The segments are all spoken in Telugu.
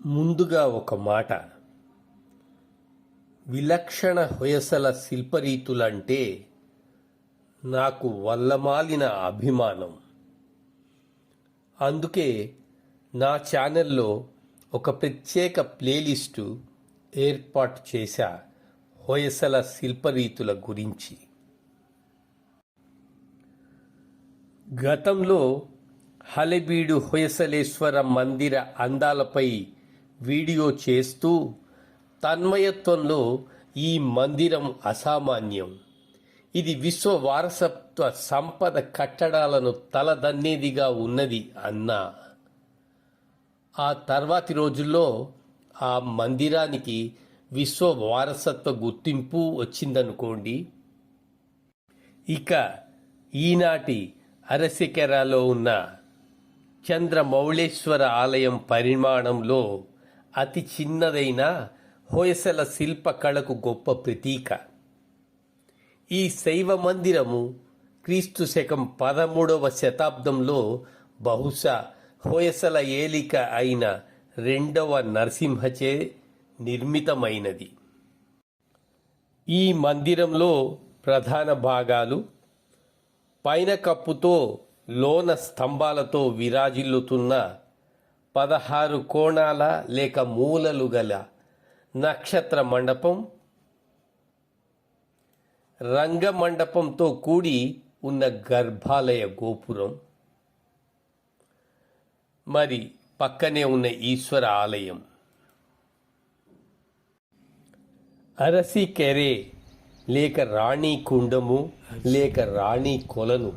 ముందుగా ఒక మాట. విలక్షణ హొయసల శిల్పరీతులంటే నాకు వల్లమాలిన అభిమానం. అందుకే నా ఛానల్లో ఒక ప్రత్యేక ప్లేలిస్టు ఏర్పాటు చేశా హొయసల శిల్పరీతుల గురించి. గతంలో హలెబీడు హొయసలేశ్వర మందిర అందాలపై వీడియో చేస్తూ తన్మయత్వంలో ఈ మందిరం అసామాన్యం, ఇది విశ్వ వారసత్వ సంపద కట్టడాలను తలదన్నేదిగా ఉన్నది అన్నా. ఆ తర్వాతి రోజుల్లో ఆ మందిరానికి విశ్వ వారసత్వ గుర్తింపు వచ్చిందనుకోండి. ఇక ఈనాటి అరసెకెరాలో ఉన్న చంద్రమౌళేశ్వర ఆలయం పరిమాణంలో అతి చిన్నదైన హొయసల శిల్పకళకు గొప్ప ప్రతీక. ఈ శైవ మందిరము క్రీస్తు శకం 13వ శతాబ్దంలో బహుశా హొయసల ఏలిక అయిన 2వ నరసింహచే నిర్మితమైనది. ఈ మందిరంలో ప్రధాన భాగాలు పైన కప్పుతో లోన స్తంభాలతో విరాజిల్లుతున్న 16 కోణాల లేక మూలలు గల నక్షత్ర మండపం, రంగమండపంతో కూడి ఉన్న గర్భాలయ గోపురం, మరి పక్కనే ఉన్న ఈశ్వర ఆలయం. అరసీకెరే లేక రాణి కుండము లేక రాణి కొలను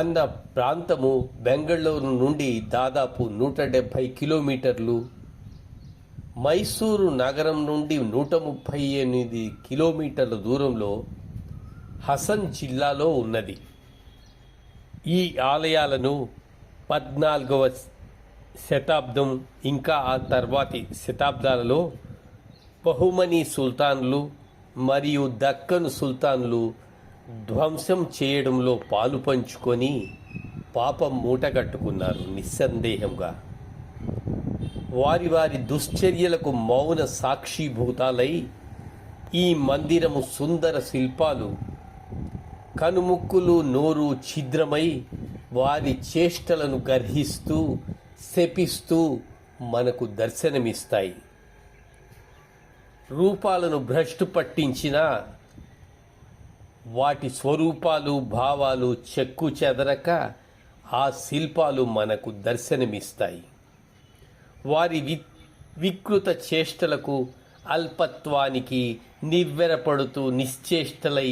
అన్న ప్రాంతము బెంగళూరు నుండి దాదాపు 170 కిలోమీటర్లు, మైసూరు నగరం నుండి 138 కిలోమీటర్ల దూరంలో హసన్ జిల్లాలో ఉన్నది. ఈ ఆలయాలను 14వ శతాబ్దం ఇంకా ఆ తర్వాతి శతాబ్దాలలో బహుమనీ సుల్తాన్లు మరియు దక్కను సుల్తాన్లు ధ్వంసం చేయడంలో పాలు పంచుకొని పాపం మూటగట్టుకున్నారు. నిస్సందేహంగా వారి వారి దుశ్చర్యలకు మౌన సాక్షిభూతాలై ఈ మందిరము సుందర శిల్పాలు కనుముక్కులు నోరు ఛిద్రమై వారి చేష్టలను గర్హిస్తూ శపిస్తూ మనకు దర్శనమిస్తాయి. రూపాలను భ్రష్టు పట్టించిన వాటి స్వరూపాలు భావాలు చెక్కు చెదరక ఆ శిల్పాలు మనకు దర్శనమిస్తాయి. వారి వికృత చేష్టలకు అల్పత్వానికి నివ్వెరపడుతూ నిశ్చేష్టలై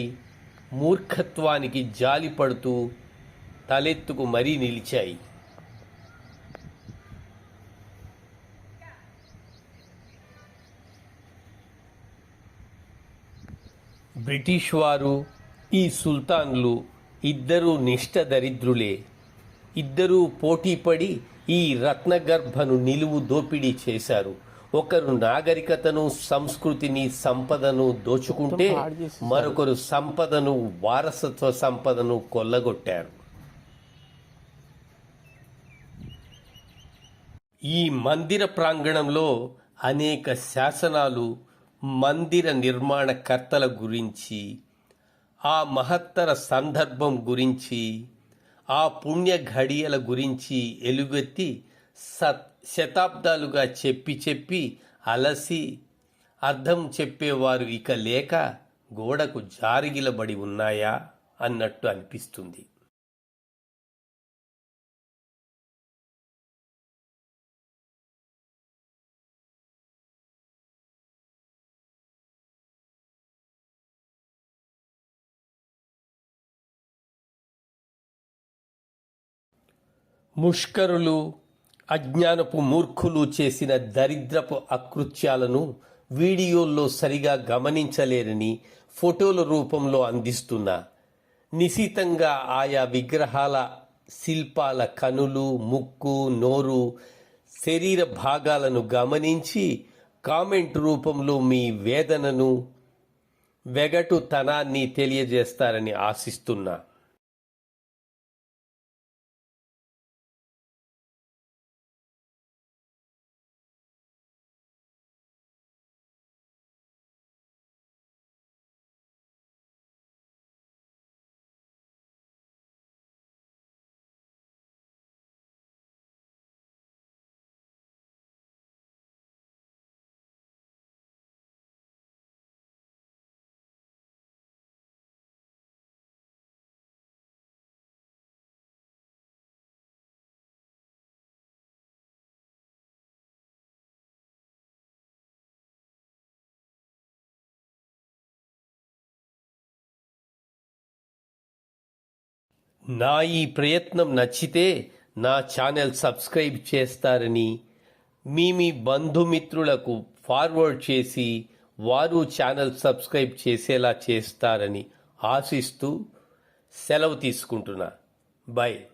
మూర్ఖత్వానికి జాలిపడుతూ తలెత్తుకు మరీ నిలిచాయి. బ్రిటిష్ వారు ఈ సుల్తాన్లు ఇద్దరూ నిష్ఠ దరిద్రులే. ఇద్దరూ పోటీపడి ఈ రత్నగర్భను నిలువు దోపిడీ చేశారు. ఒకరు నాగరికతను సంస్కృతిని సంపదను దోచుకుంటే మరొకరు సంపదను వారసత్వ సంపదను కొల్లగొట్టారు. ఈ మందిర ప్రాంగణంలో అనేక శాసనాలు మందిర నిర్మాణకర్తల గురించి, ఆ మహత్తర సందర్భం గురించి, ఆ పుణ్య ఘడియల గురించి ఎలుగెత్తి శతాబ్దాలుగా చెప్పి అలసి అర్థం చెప్పేవారు ఇక లేక గోడకు జారిగిలబడి ఉన్నాయా అన్నట్టు అనిపిస్తుంది. ముష్కరులు, అజ్ఞానపు మూర్ఖులు చేసిన దరిద్రపు అకృత్యాలను వీడియోల్లో సరిగా గమనించలేరని ఫోటోల రూపంలో అందిస్తున్నా. నిశితంగా ఆయా విగ్రహాల శిల్పాల కనులు, ముక్కు, నోరు, శరీర భాగాలను గమనించి కామెంట్ రూపంలో మీ వేదనను, వెగటుతనాన్ని తెలియజేస్తారని ఆశిస్తున్నా. నా ఈ ప్రయత్నం నచ్చితే నా ఛానల్ సబ్స్క్రైబ్ చేస్తారని, మీ బంధుమిత్రులకు ఫార్వర్డ్ చేసి వారు ఛానల్ సబ్స్క్రైబ్ చేసేలా చేస్తారని ఆశిస్తూ సెలవు తీసుకుంటున్నా. బై.